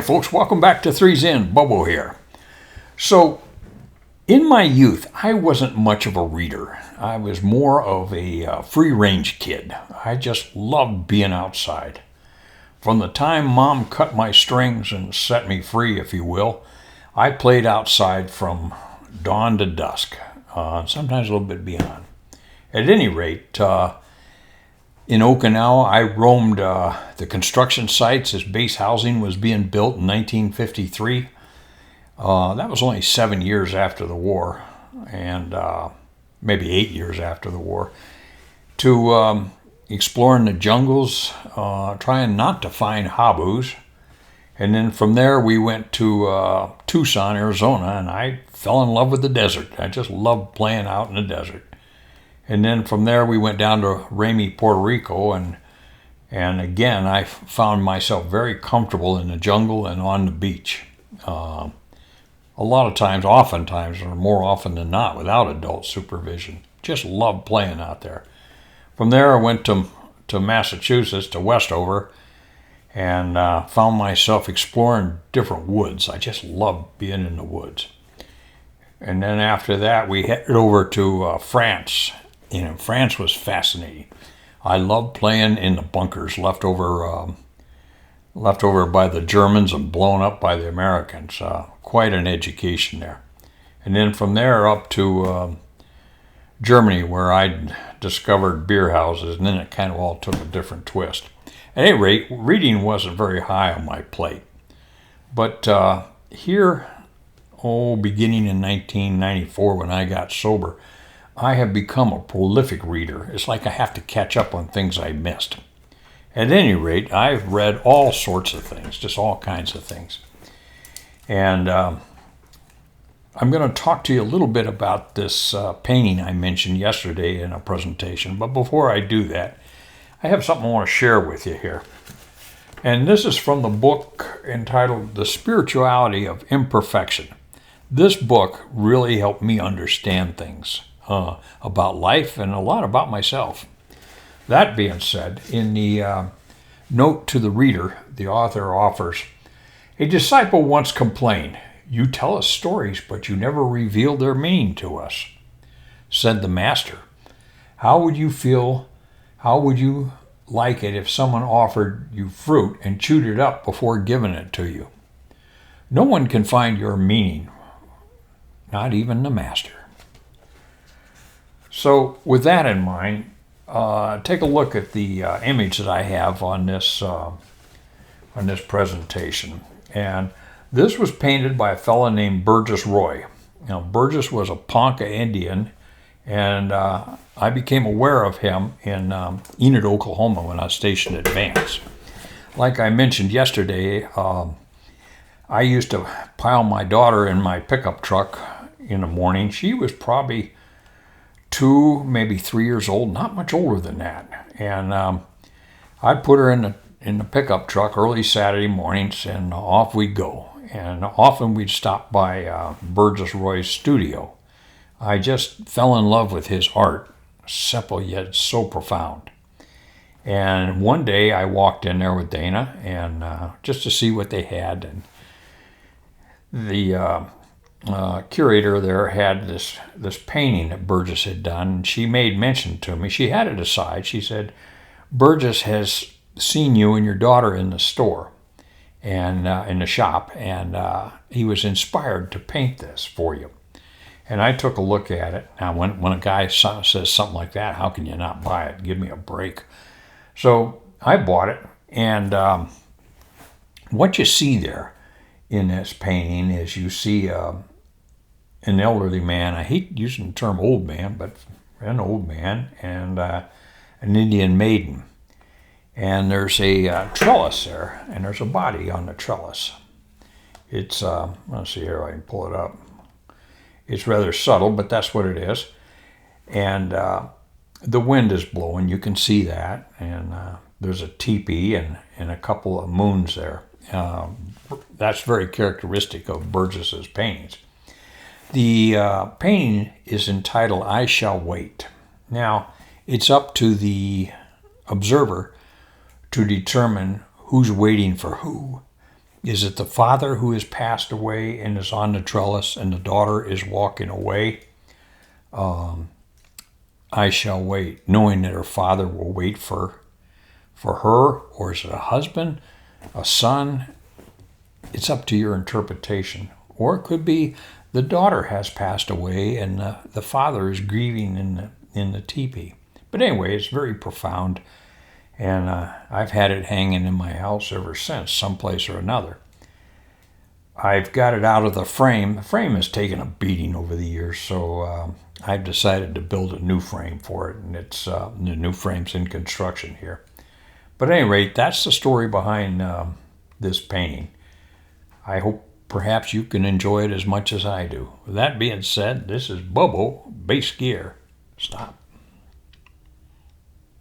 folks, welcome back to Three's In. Bobo here. So, in my youth, I wasn't much of a reader. I was more of a free-range kid. I just loved being outside. From the time Mom cut my strings and set me free, if you will, I played outside from dawn to dusk, sometimes a little bit beyond. At any rate, in Okinawa, I roamed the construction sites as base housing was being built in 1953. That was only 7 years after the war, and maybe 8 years after the war, to exploring the jungles, trying not to find habus. And then from there we went to Tucson, Arizona, and I fell in love with the desert. I just loved playing out in the desert. And then from there we went down to Ramey, Puerto Rico, and again I found myself very comfortable in the jungle and on the beach. A lot of times, oftentimes, or more often than not, without adult supervision. Just loved playing out there. From there I went to Massachusetts, to Westover, and found myself exploring different woods. I just loved being in the woods. And then after that we headed over to France. France was fascinating. I loved playing in the bunkers left over by the Germans and blown up by the Americans. Quite an education there. And then from there up to Germany, where I discovered beer houses, and then it kind of all took a different twist. At any rate, reading wasn't very high on my plate. But here, beginning in 1994 when I got sober, I have become a prolific reader. It's like I have to catch up on things I missed. At any rate, I've read all sorts of things, just all kinds of things. And I'm going to talk to you a little bit about this painting I mentioned yesterday in a presentation. But before I do that, I have something I want to share with you here. And this is from the book entitled The Spirituality of Imperfection. This book really helped me understand things about life and a lot about myself. That being said, in the note to the reader, the author offers, "A disciple once complained, 'You tell us stories, but you never reveal their meaning to us.' Said the master, 'How would you feel? How would you like it if someone offered you fruit and chewed it up before giving it to you? No one can find your meaning, not even the master.'" So with that in mind, take a look at the image that I have on this presentation. And this was painted by a fellow named Burgess Roy. Now, Burgess was a Ponca Indian, and I became aware of him in Enid, Oklahoma, when I was stationed at Vance. Like I mentioned yesterday, I used to pile my daughter in my pickup truck in the morning. She was probably 2, maybe 3 years old, not much older than that. And I'd put her in the pickup truck early Saturday mornings, and off we'd go. And often we'd stop by Burgess Roy's studio. I just fell in love with his art, simple yet so profound. And one day I walked in there with Dana, and just to see what they had, and the curator there had this painting that Burgess had done, and she made mention to me. She had it aside. She said, "Burgess has seen you and your daughter in the store and in the shop, and he was inspired to paint this for you." And I took a look at it. Now, when a guy says something like that, how can you not buy it? Give me a break. So I bought it, and what you see there in this painting is you see an elderly man. I hate using the term old man, but an old man, and an Indian maiden. And there's a trellis there, and there's a body on the trellis. It's, let's see here, I can pull it up. It's rather subtle, but that's what it is. And the wind is blowing, you can see that. And there's a teepee and a couple of moons there. That's very characteristic of Burgess's paintings. The painting is entitled "I Shall Wait." Now, it's up to the observer to determine who's waiting for who Is it the father who has passed away and is on the trellis and the daughter is walking away? I shall wait, knowing that her father will wait for her, or is it a husband, a son? It's up to your interpretation. Or it could be the daughter has passed away and the father is grieving in the teepee. But anyway, it's very profound, and I've had it hanging in my house ever since, someplace or another. I've got it out of the frame. The frame has taken a beating over the years, so I've decided to build a new frame for it, and it's the new frame's in construction here. But at any rate, that's the story behind this painting. I hope perhaps you can enjoy it as much as I do. With that being said, this is Bobo Bass Gear. Stop.